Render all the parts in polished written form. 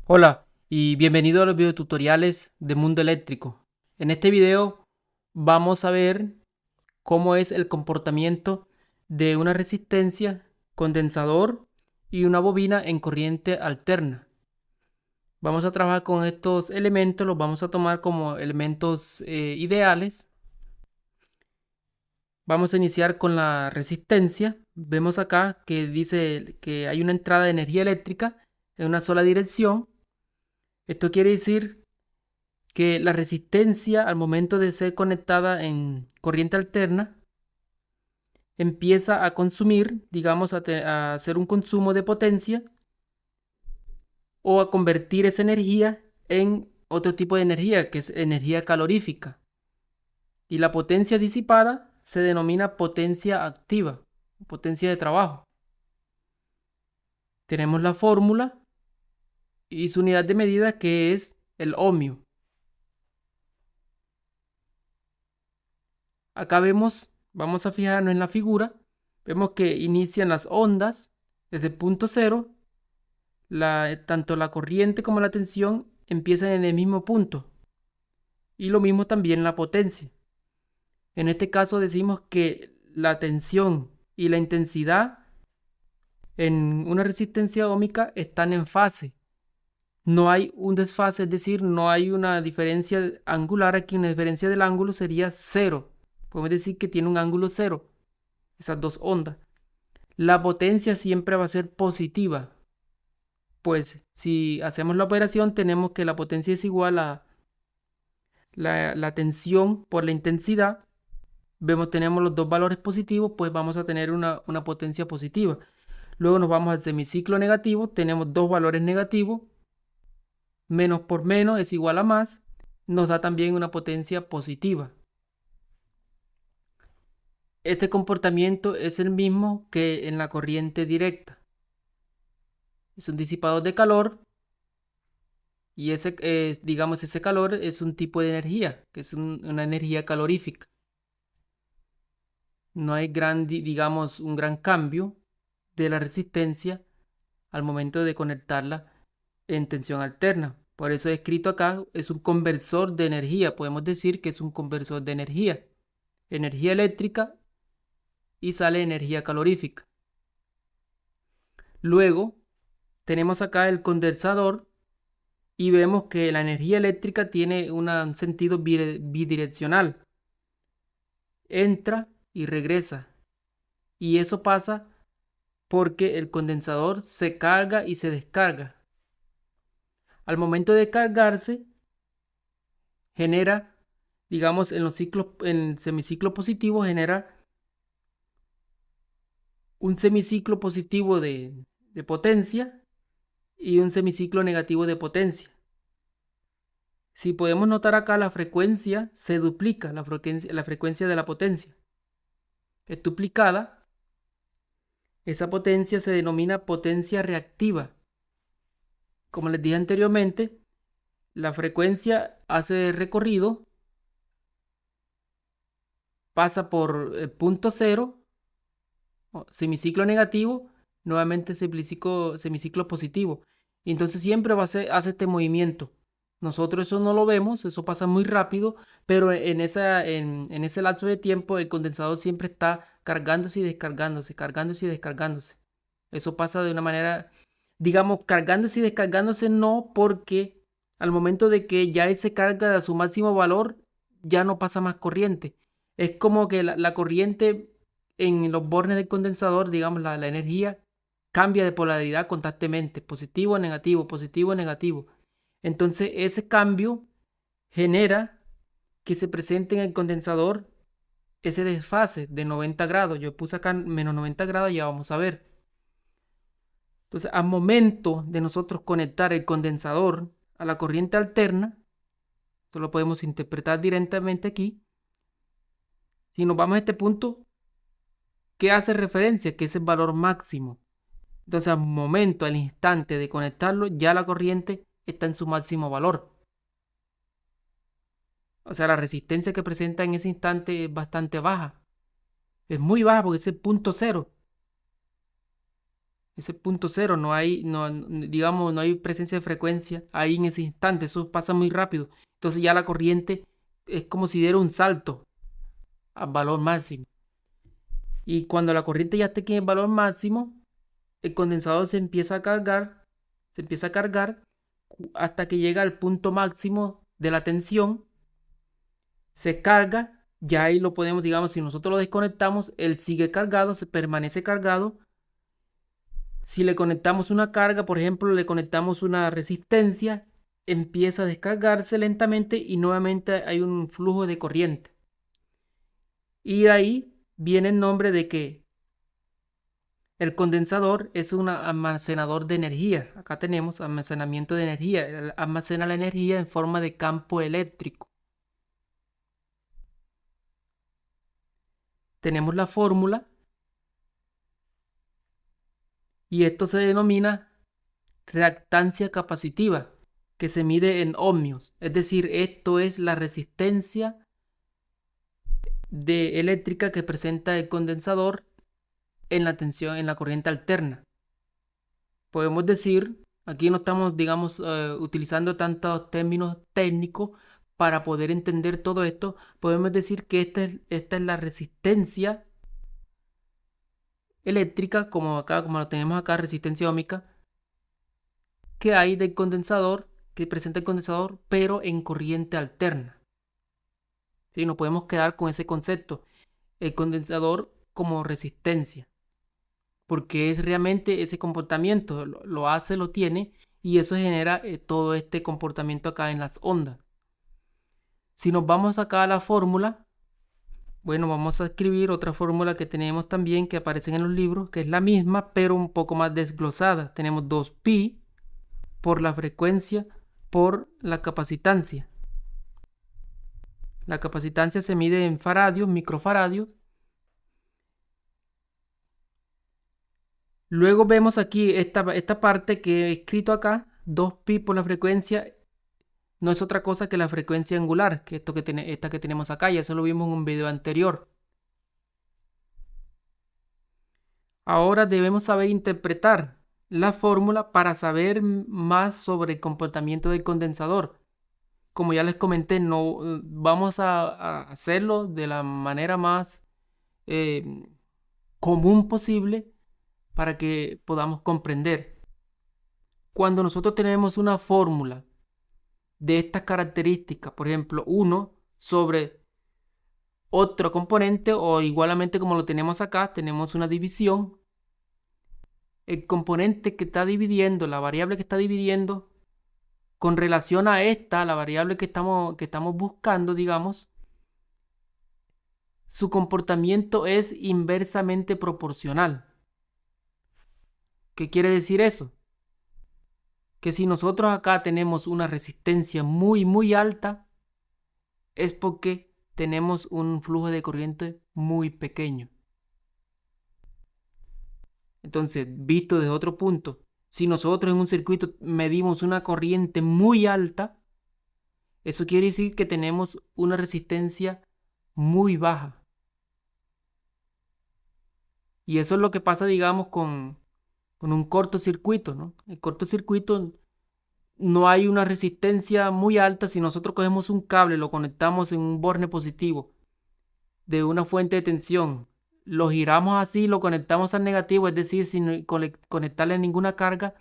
Hola y bienvenido a los videotutoriales de Mundo Eléctrico. En este video vamos a ver cómo es el comportamiento de una resistencia, condensador y una bobina en corriente alterna. Vamos a trabajar con estos elementos, los vamos a tomar como elementos ideales. Vamos a iniciar con la resistencia. Vemos acá que dice que hay una entrada de energía eléctrica en una sola dirección. Esto quiere decir que la resistencia al momento de ser conectada en corriente alterna empieza a consumir, digamos, a hacer un consumo de potencia o a convertir esa energía en otro tipo de energía, que es energía calorífica. Y la potencia disipada se denomina potencia activa, potencia de trabajo. Tenemos la fórmula y su unidad de medida, que es el ohmio. Acá vemos, vamos a fijarnos en la figura, vemos que inician las ondas desde el punto cero, tanto la corriente como la tensión empiezan en el mismo punto, y lo mismo también la potencia. En este caso decimos que la tensión y la intensidad en una resistencia óhmica están en fase. No hay un desfase, es decir, no hay una diferencia angular. Aquí una diferencia del ángulo sería cero. Podemos decir que tiene un ángulo cero, esas dos ondas. La potencia siempre va a ser positiva. Pues si hacemos la operación, tenemos que la potencia es igual a la tensión por la intensidad. Tenemos los dos valores positivos, pues vamos a tener una potencia positiva. Luego nos vamos al semiciclo negativo, tenemos dos valores negativos. Menos por menos es igual a más, nos da también una potencia positiva. Este comportamiento es el mismo que en la corriente directa. Es un disipador de calor y digamos, ese calor es un tipo de energía, que es una energía calorífica. No hay digamos, un gran cambio de la resistencia al momento de conectarla en tensión alterna. Por eso he escrito acá, es un conversor de energía. Podemos decir que es un conversor de energía. Energía eléctrica y sale energía calorífica. Luego tenemos acá el condensador y vemos que la energía eléctrica tiene un sentido bidireccional. Entra y regresa. Y eso pasa porque el condensador se carga y se descarga. Al momento de cargarse, genera, digamos, en los ciclos, en el semiciclo positivo, genera un semiciclo positivo de potencia y un semiciclo negativo de potencia. Si podemos notar acá, la frecuencia se duplica, la frecuencia de la potencia es duplicada. Esa potencia se denomina potencia reactiva. Como les dije anteriormente, la frecuencia hace recorrido, pasa por el punto cero, semiciclo negativo, nuevamente semiciclo positivo. Y entonces siempre hace este movimiento. Nosotros eso no lo vemos, eso pasa muy rápido, pero en ese lapso de tiempo el condensador siempre está cargándose y descargándose, cargándose y descargándose. Eso pasa de una manera, digamos, cargándose y descargándose no, porque al momento de que ya él se carga a su máximo valor, ya no pasa más corriente. Es como que la corriente en los bornes del condensador, digamos, la energía cambia de polaridad constantemente, positivo a negativo, positivo a negativo. Entonces ese cambio genera que se presente en el condensador ese desfase de 90 grados. Yo puse acá menos 90 grados, ya vamos a ver. Entonces, al momento de nosotros conectar el condensador a la corriente alterna, esto lo podemos interpretar directamente aquí. Si nos vamos a este punto, ¿qué hace referencia? Que es el valor máximo. Entonces, al momento, al instante de conectarlo, ya la corriente está en su máximo valor. O sea, la resistencia que presenta en ese instante es bastante baja. Es muy baja porque es el punto cero. ese punto cero, digamos, no hay presencia de frecuencia ahí en ese instante, eso pasa muy rápido. Entonces ya la corriente es como si diera un salto al valor máximo. Y cuando la corriente ya esté aquí en el valor máximo, el condensador se empieza a cargar hasta que llega al punto máximo de la tensión, se carga, ya ahí lo podemos, digamos, si nosotros lo desconectamos, él sigue cargado, se permanece cargado. Si le conectamos una carga, por ejemplo, le conectamos una resistencia, empieza a descargarse lentamente y nuevamente hay un flujo de corriente. Y de ahí viene el nombre de que el condensador es un almacenador de energía. Acá tenemos almacenamiento de energía. Él almacena la energía en forma de campo eléctrico. Tenemos la fórmula y esto se denomina reactancia capacitiva, que se mide en ohmios. Es decir, esto es la resistencia eléctrica que presenta el condensador en la tensión, en la corriente alterna. Podemos decir, aquí no estamos, digamos, utilizando tantos términos técnicos para poder entender todo esto. Podemos decir que esta es la resistencia eléctrica, como lo tenemos acá, resistencia óhmica, que hay del condensador, que presenta el condensador, pero en corriente alterna. ¿Sí? No podemos quedar con ese concepto. El condensador como resistencia, porque es realmente ese comportamiento, lo hace, lo tiene, y eso genera todo este comportamiento acá en las ondas. Si nos vamos acá a la fórmula, bueno, vamos a escribir otra fórmula que tenemos también, que aparece en los libros, que es la misma, pero un poco más desglosada. Tenemos 2pi por la frecuencia por la capacitancia. La capacitancia se mide en faradios, microfaradios. Luego vemos aquí esta parte que he escrito acá, 2pi por la frecuencia, no es otra cosa que la frecuencia angular, que esta que tenemos acá, ya eso lo vimos en un video anterior. Ahora debemos saber interpretar la fórmula para saber más sobre el comportamiento del condensador. Como ya les comenté, no vamos a hacerlo de la manera más común posible para que podamos comprender. Cuando nosotros tenemos una fórmula de estas características, por ejemplo, 1 sobre otro componente, o igualmente como lo tenemos acá, tenemos una división. El componente que está dividiendo, la variable que está dividiendo, con relación a esta, la variable que estamos buscando, digamos, su comportamiento es inversamente proporcional. ¿Qué quiere decir eso? Que si nosotros acá tenemos una resistencia muy, muy alta, es porque tenemos un flujo de corriente muy pequeño. Entonces, visto desde otro punto, si nosotros en un circuito medimos una corriente muy alta, eso quiere decir que tenemos una resistencia muy baja. Y eso es lo que pasa, digamos, con un cortocircuito, ¿no? El cortocircuito no hay una resistencia muy alta. Si nosotros cogemos un cable, lo conectamos en un borne positivo de una fuente de tensión, lo giramos así, lo conectamos al negativo, es decir, sin conectarle ninguna carga,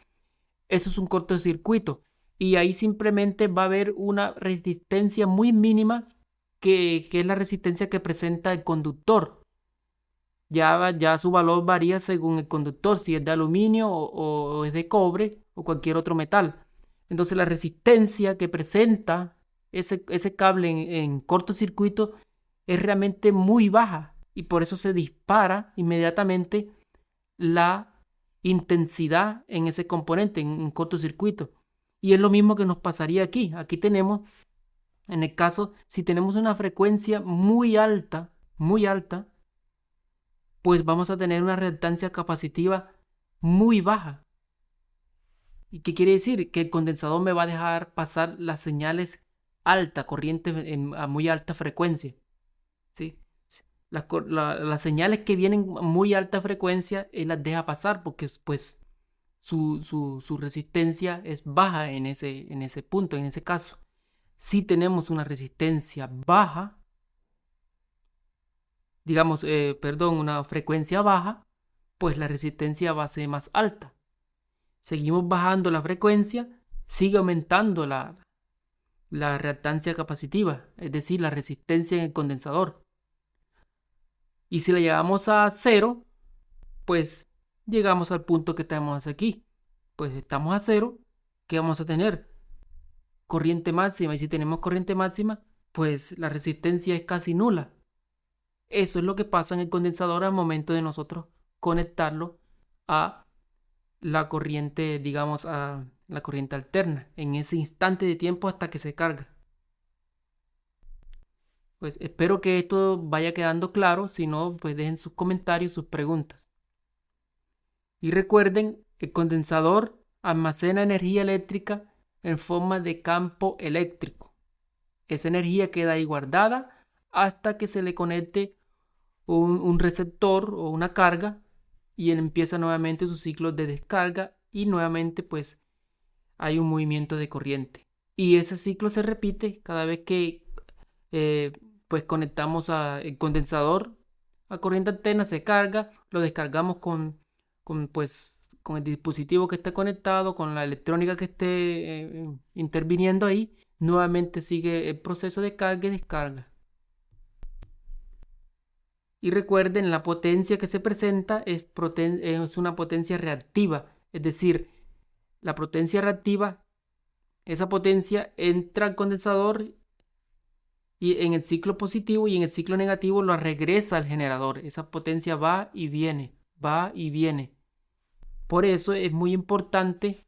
eso es un cortocircuito. Y ahí simplemente va a haber una resistencia muy mínima que es la resistencia que presenta el conductor. Ya su valor varía según el conductor, si es de aluminio o es de cobre o cualquier otro metal. Entonces la resistencia que presenta ese cable en cortocircuito es realmente muy baja y por eso se dispara inmediatamente la intensidad en ese componente, en un cortocircuito. Y es lo mismo que nos pasaría aquí. Aquí tenemos, en el caso, si tenemos una frecuencia muy alta, pues vamos a tener una reactancia capacitiva muy baja. ¿Y qué quiere decir? Que el condensador me va a dejar pasar las señales alta, corriente a muy alta frecuencia. ¿Sí? Las señales que vienen a muy alta frecuencia, él las deja pasar porque pues su resistencia es baja en ese punto, en ese caso. Si tenemos una resistencia baja, digamos, perdón, una frecuencia baja, pues la resistencia va a ser más alta. Seguimos bajando la frecuencia, sigue aumentando la reactancia capacitiva, es decir, la resistencia en el condensador. Y si la llevamos a cero, pues llegamos al punto que tenemos aquí. Pues estamos a cero, ¿qué vamos a tener? Corriente máxima. Y si tenemos corriente máxima, pues la resistencia es casi nula. Eso es lo que pasa en el condensador al momento de nosotros conectarlo a la corriente, digamos, a la corriente alterna, en ese instante de tiempo hasta que se carga. Pues espero que esto vaya quedando claro, si no, pues dejen sus comentarios, sus preguntas. Y recuerden, el condensador almacena energía eléctrica en forma de campo eléctrico. Esa energía queda ahí guardada hasta que se le conecte un receptor o una carga y él empieza nuevamente su ciclo de descarga y nuevamente pues hay un movimiento de corriente. Y ese ciclo se repite cada vez que eh, pues conectamos el condensador a corriente alterna, se carga, lo descargamos pues, con el dispositivo que esté conectado, con la electrónica que esté interviniendo ahí, nuevamente sigue el proceso de carga y descarga. Y recuerden, la potencia que se presenta es una potencia reactiva, es decir, la potencia reactiva, esa potencia entra al condensador y en el ciclo positivo y en el ciclo negativo lo regresa al generador. Esa potencia va y viene, va y viene. Por eso es muy importante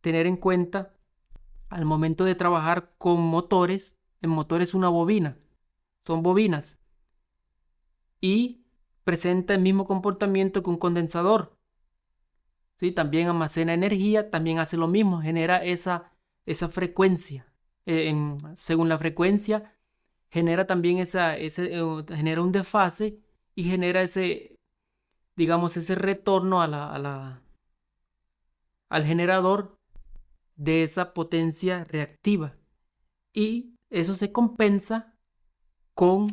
tener en cuenta al momento de trabajar con motores, el motor es una bobina, son bobinas y presenta el mismo comportamiento que un condensador. ¿Sí? También almacena energía, también hace lo mismo, genera esa frecuencia. Según la frecuencia, genera también genera un desfase y genera digamos, ese retorno al generador de esa potencia reactiva. Y eso se compensa con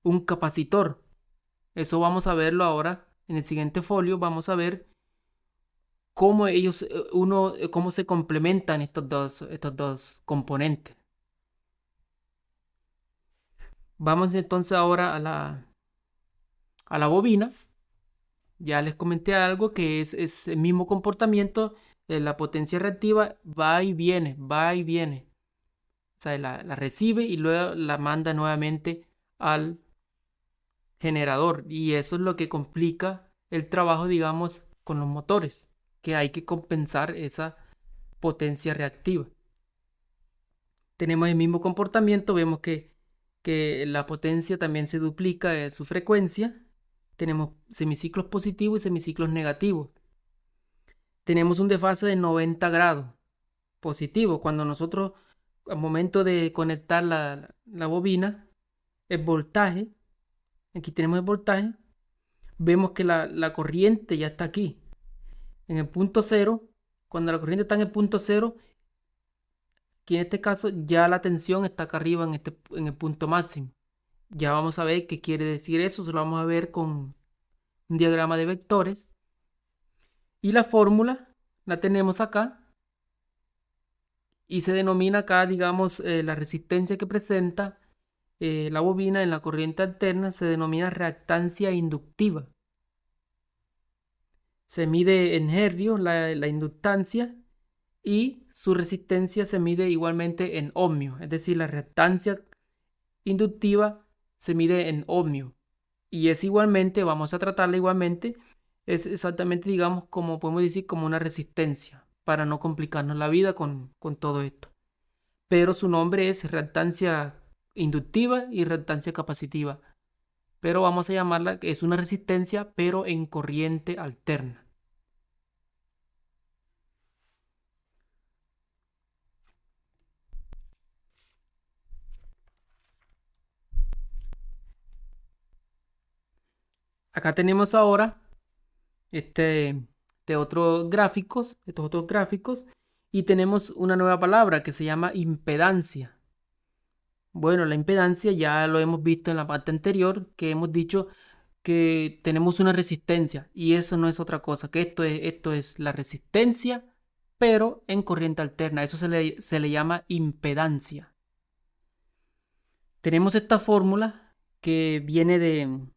un capacitor. Eso vamos a verlo ahora en el siguiente folio. Vamos a ver cómo cómo se complementan estos dos componentes. Vamos entonces ahora a la bobina. Ya les comenté algo que es el mismo comportamiento. La potencia reactiva va y viene, va y viene. O sea, la recibe y luego la manda nuevamente al generador. Y eso es lo que complica el trabajo, digamos, con los motores, que hay que compensar esa potencia reactiva. Tenemos el mismo comportamiento, vemos que la potencia también se duplica en su frecuencia. Tenemos semiciclos positivos y semiciclos negativos. Tenemos un desfase de 90 grados positivo. Cuando nosotros, al momento de conectar la bobina, el voltaje, aquí tenemos el voltaje, vemos que la corriente ya está aquí, en el punto cero. Cuando la corriente está en el punto cero, aquí en este caso ya la tensión está acá arriba en el punto máximo. Ya vamos a ver qué quiere decir eso, se lo vamos a ver con un diagrama de vectores. Y la fórmula la tenemos acá y se denomina acá, digamos, la resistencia que presenta la bobina en la corriente alterna se denomina reactancia inductiva. Se mide en hercios la inductancia y su resistencia se mide igualmente en ohmios, es decir, la reactancia inductiva se mide en ohmios. Y es igualmente, vamos a tratarla igualmente, es exactamente, digamos, como podemos decir, como una resistencia, para no complicarnos la vida con todo esto. Pero su nombre es reactancia inductiva y reactancia capacitiva. Pero vamos a llamarla que es una resistencia, pero en corriente alterna. Acá tenemos ahora este estos otros gráficos, y tenemos una nueva palabra que se llama impedancia. Bueno, la impedancia ya lo hemos visto en la parte anterior, que hemos dicho que tenemos una resistencia, y eso no es otra cosa, que esto es la resistencia, pero en corriente alterna. Eso se le llama impedancia. Tenemos esta fórmula que viene de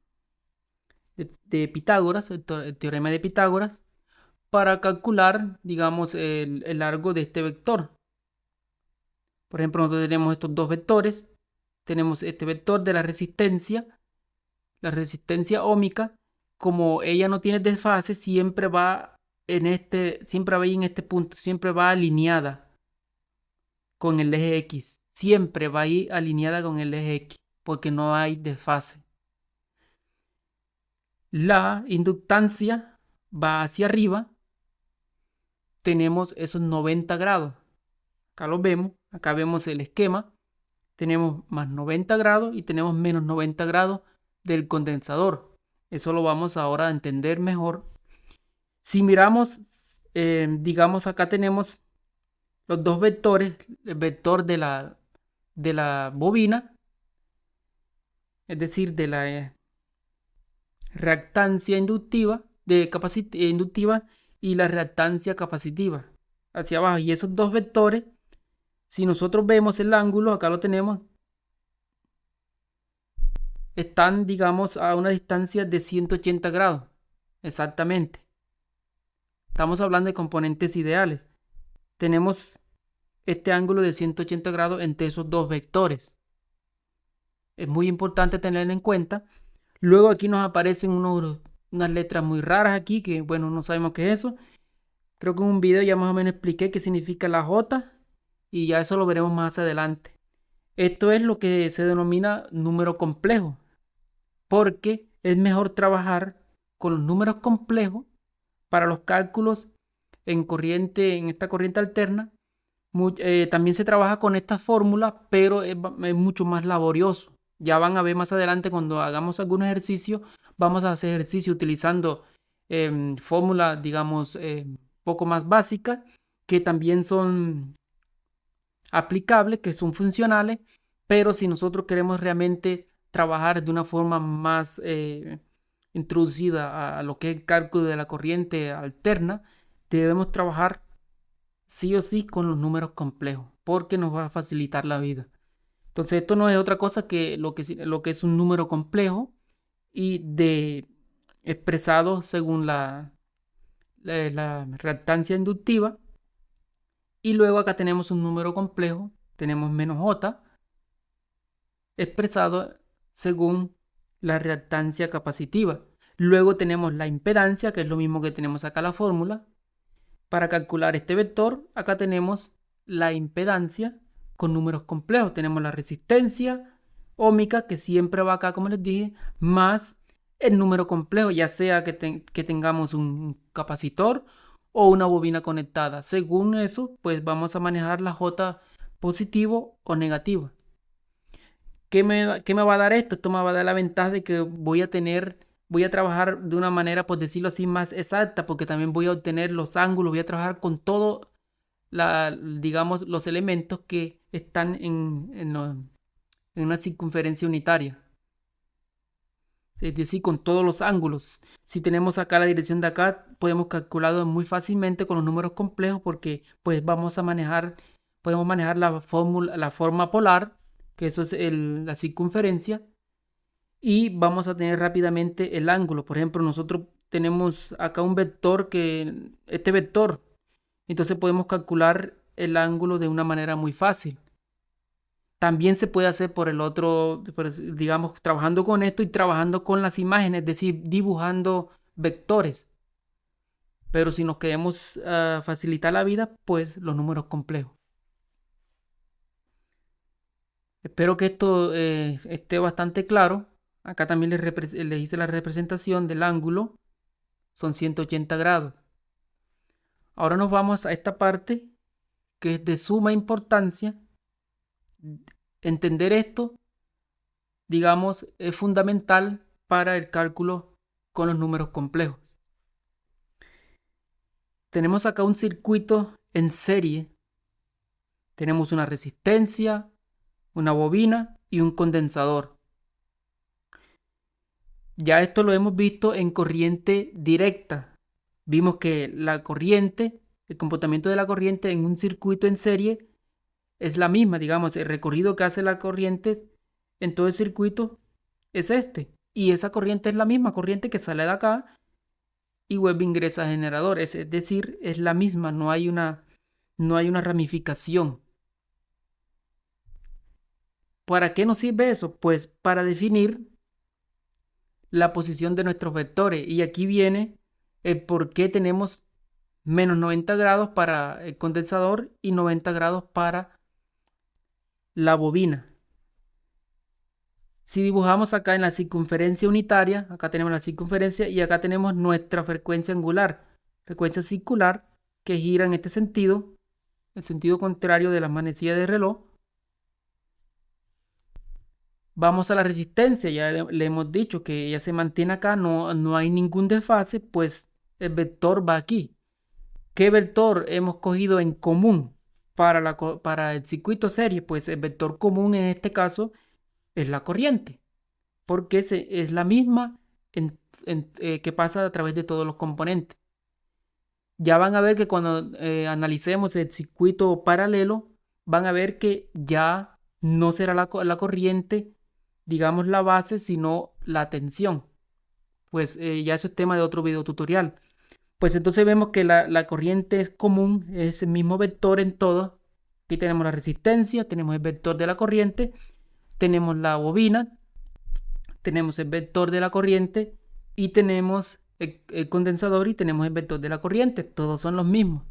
Pitágoras, el teorema de Pitágoras, para calcular, digamos, el largo de este vector. Por ejemplo, nosotros tenemos estos dos vectores. Tenemos este vector de la resistencia óhmica. Como ella no tiene desfase, siempre va siempre va ahí en este punto, siempre va alineada con el eje X. Siempre va ahí alineada con el eje X, porque no hay desfase. La inductancia va hacia arriba. Tenemos esos 90 grados. Acá los vemos. Acá vemos el esquema. Tenemos más 90 grados y tenemos menos 90 grados del condensador. Eso lo vamos ahora a entender mejor. Si miramos, digamos, acá tenemos los dos vectores. El vector de la bobina, es decir, de la reactancia inductiva, inductiva, y la reactancia capacitiva hacia abajo. Y esos dos vectores, si nosotros vemos el ángulo, acá lo tenemos, están, digamos, a una distancia de 180 grados. Exactamente. Estamos hablando de componentes ideales. Tenemos este ángulo de 180 grados entre esos dos vectores. Es muy importante tenerlo en cuenta. Luego aquí nos aparecen unas letras muy raras aquí que, bueno, no sabemos qué es eso. Creo que en un video ya más o menos expliqué qué significa la J y ya eso lo veremos más adelante. Esto es lo que se denomina número complejo, porque es mejor trabajar con los números complejos para los cálculos en esta corriente alterna. También se trabaja con esta fórmula, pero es mucho más laborioso. Ya van a ver más adelante cuando hagamos algún ejercicio, vamos a hacer ejercicio utilizando fórmulas, digamos, poco más básicas, que también son aplicables, que son funcionales, pero si nosotros queremos realmente trabajar de una forma más introducida a lo que es el cálculo de la corriente alterna, debemos trabajar sí o sí con los números complejos, porque nos va a facilitar la vida. Entonces, esto no es otra cosa que lo que es un número complejo y expresado según la reactancia inductiva. Y luego acá tenemos un número complejo, tenemos menos J, expresado según la reactancia capacitiva. Luego tenemos la impedancia, que es lo mismo que tenemos acá la fórmula. Para calcular este vector, acá tenemos la impedancia con números complejos. Tenemos la resistencia óhmica, que siempre va acá, como les dije, más el número complejo, ya sea que tengamos un capacitor o una bobina conectada. Según eso, pues vamos a manejar la J positivo o negativa. ¿Qué me va a dar esto? Esto me va a dar la ventaja de que voy a trabajar de una manera, por decirlo así, más exacta, porque también voy a obtener los ángulos, voy a trabajar con todo, digamos, los elementos que están en una circunferencia unitaria. Es decir, con todos los ángulos. Si tenemos acá la dirección de acá, podemos calcularlo muy fácilmente con los números complejos, porque pues podemos manejar la forma polar, que eso es la circunferencia, y vamos a tener rápidamente el ángulo. Por ejemplo, nosotros tenemos acá un vector este vector, entonces podemos calcular el ángulo de una manera muy fácil. También se puede hacer por el otro, digamos, trabajando con esto y trabajando con las imágenes, es decir, dibujando vectores. Pero si nos queremos facilitar la vida, pues los números complejos. Espero que esto esté bastante claro. Acá también les hice la representación del ángulo. Son 180 grados. Ahora nos vamos a esta parte que es de suma importancia. Entender esto, digamos, es fundamental para el cálculo con los números complejos. tenemos acá un circuito en serie. Tenemos una resistencia, una bobina y un condensador. Ya esto lo hemos visto en corriente directa. Vimos que la corriente, el comportamiento de la corriente en un circuito en serie es la misma, digamos, el recorrido que hace la corriente en todo el circuito es este. Y esa corriente es la misma corriente que sale de acá y vuelve ingresa al generador. Es decir, es la misma, no hay una ramificación. ¿Para qué nos sirve eso? Pues para definir la posición de nuestros vectores. Y aquí viene el por qué tenemos menos 90 grados para el condensador y 90 grados para la bobina. Si dibujamos acá en la circunferencia unitaria, acá tenemos la circunferencia y acá tenemos nuestra frecuencia angular, frecuencia circular que gira en este sentido, el sentido contrario de las manecillas del reloj. Vamos a la resistencia, ya le hemos dicho que ella se mantiene acá, no hay ningún desfase, pues el vector va aquí. ¿Qué vector hemos cogido en común para el circuito serie? Pues el vector común en este caso es la corriente, porque es la misma que pasa a través de todos los componentes. Ya van a ver que cuando analicemos el circuito paralelo, van a ver que ya no será la corriente, digamos la base, sino la tensión. Pues ya eso es tema de otro video tutorial. Pues entonces vemos que la corriente es común, es el mismo vector en todo. Aquí tenemos la resistencia, tenemos el vector de la corriente, tenemos la bobina, tenemos el vector de la corriente y tenemos el condensador y tenemos el vector de la corriente. Todos son los mismos.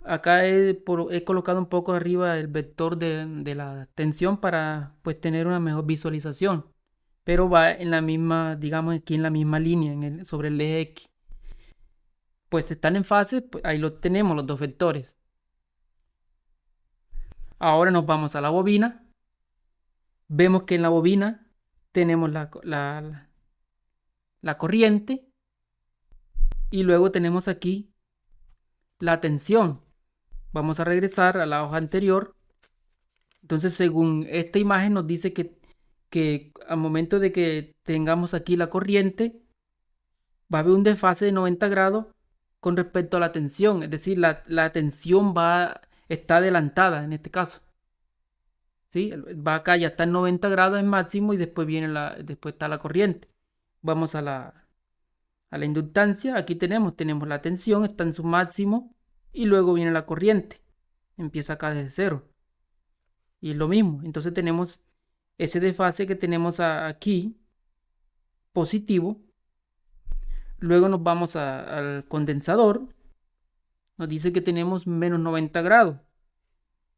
Acá he colocado un poco arriba el vector de la tensión para pues tener una mejor visualización. Pero va en la misma, digamos aquí en la misma línea, sobre el eje X. Pues están en fase, pues ahí lo tenemos los dos vectores. Ahora nos vamos a la bobina. Vemos que en la bobina tenemos la corriente y luego tenemos aquí la tensión. Vamos a regresar a la hoja anterior. Entonces, según esta imagen nos dice que al momento de que tengamos aquí la corriente, va a haber un desfase de 90 grados con respecto a la tensión. Es decir, la tensión está adelantada en este caso. ¿Sí? Va acá, ya está en 90 grados en máximo y después después está la corriente. Vamos a la inductancia. Aquí tenemos la tensión, está en su máximo y luego viene la corriente. Empieza acá desde cero. Y es lo mismo. Entonces tenemos ese desfase que tenemos aquí, positivo. Luego nos vamos al condensador. Nos dice que tenemos menos 90 grados.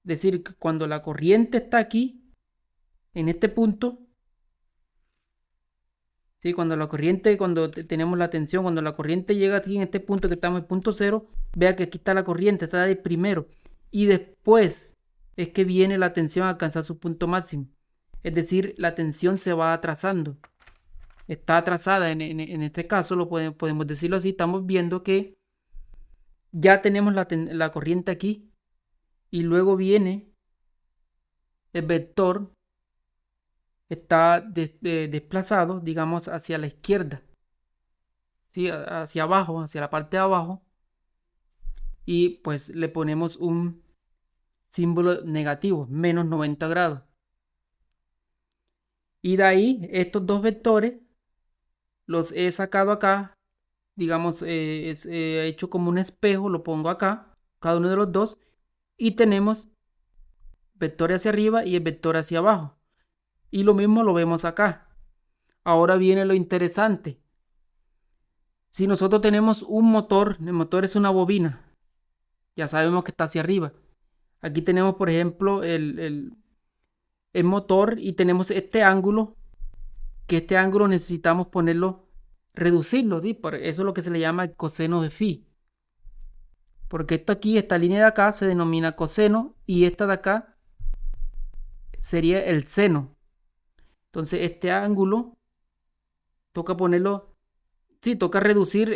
Es decir, que cuando la corriente está aquí, en este punto, ¿sí? Cuando tenemos la tensión, cuando la corriente llega aquí en este punto que estamos en punto cero, vea que aquí está la corriente, está de primero. Y después es que viene la tensión a alcanzar su punto máximo. Es decir, la tensión se va atrasando. Está atrasada en este caso, podemos decirlo así. Estamos viendo que ya tenemos la corriente aquí y luego viene el vector, está desplazado, digamos, hacia la izquierda, ¿sí? Hacia abajo, hacia la parte de abajo, y pues le ponemos un símbolo negativo, menos 90 grados. Y de ahí estos dos vectores los he sacado acá, digamos, he hecho como un espejo, lo pongo acá, cada uno de los dos, y tenemos vector hacia arriba y el vector hacia abajo. Y lo mismo lo vemos acá. Ahora viene lo interesante. Si nosotros tenemos un motor, el motor es una bobina, ya sabemos que está hacia arriba. Aquí tenemos, por ejemplo, el motor y tenemos este ángulo, que este ángulo necesitamos reducirlo, ¿sí? Por eso es lo que se le llama el coseno de phi. Porque esto aquí, esta línea de acá se denomina coseno y esta de acá sería el seno. Entonces este ángulo toca ponerlo, sí, toca reducir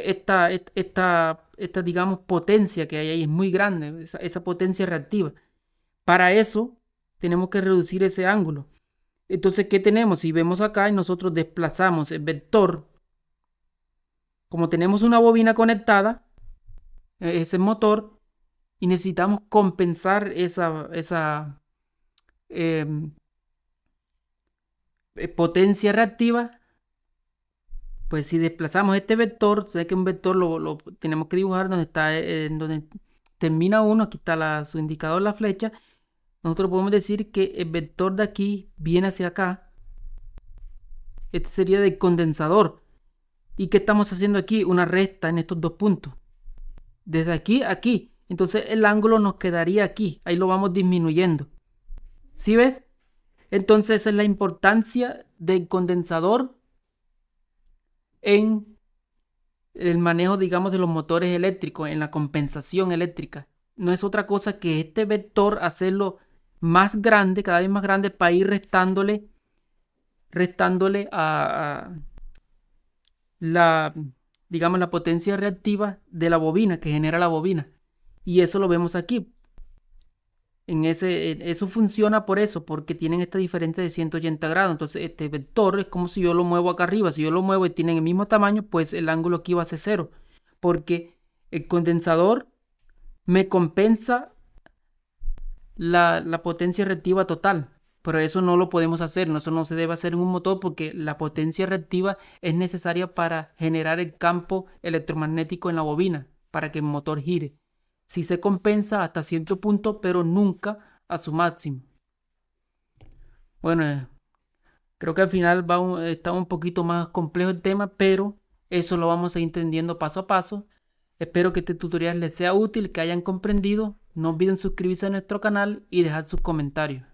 digamos, potencia que hay ahí, es muy grande, esa potencia reactiva. Para eso tenemos que reducir ese ángulo. Entonces, ¿qué tenemos? Si vemos acá y nosotros desplazamos el vector, como tenemos una bobina conectada, ese motor, y necesitamos compensar esa em, potencia reactiva, pues si desplazamos este vector, sé que un vector lo tenemos que dibujar donde está, donde termina uno, aquí está su indicador, la flecha. Nosotros podemos decir que el vector de aquí viene hacia acá. Este sería del condensador. ¿Y qué estamos haciendo aquí? Una recta en estos dos puntos. Desde aquí a aquí. Entonces el ángulo nos quedaría aquí. Ahí lo vamos disminuyendo. ¿Sí ves? Entonces esa es la importancia del condensador en el manejo, digamos, de los motores eléctricos, en la compensación eléctrica. No es otra cosa que este vector hacerlo más grande, cada vez más grande, para ir restándole a la, digamos, la potencia reactiva de la bobina, que genera la bobina. Y eso lo vemos aquí. Eso funciona por eso, porque tienen esta diferencia de 180 grados. Entonces, este vector es como si yo lo muevo acá arriba. Si yo lo muevo y tienen el mismo tamaño, pues el ángulo aquí va a ser cero. Porque el condensador me compensa la potencia reactiva total. Pero eso no lo podemos hacer, eso no se debe hacer en un motor porque la potencia reactiva es necesaria para generar el campo electromagnético en la bobina, para que el motor gire. Sí se compensa hasta cierto punto, pero nunca a su máximo. Bueno, creo que al final está un poquito más complejo el tema, pero eso lo vamos a ir entendiendo paso a paso. Espero que este tutorial les sea útil, que hayan comprendido. No olviden suscribirse a nuestro canal y dejar sus comentarios.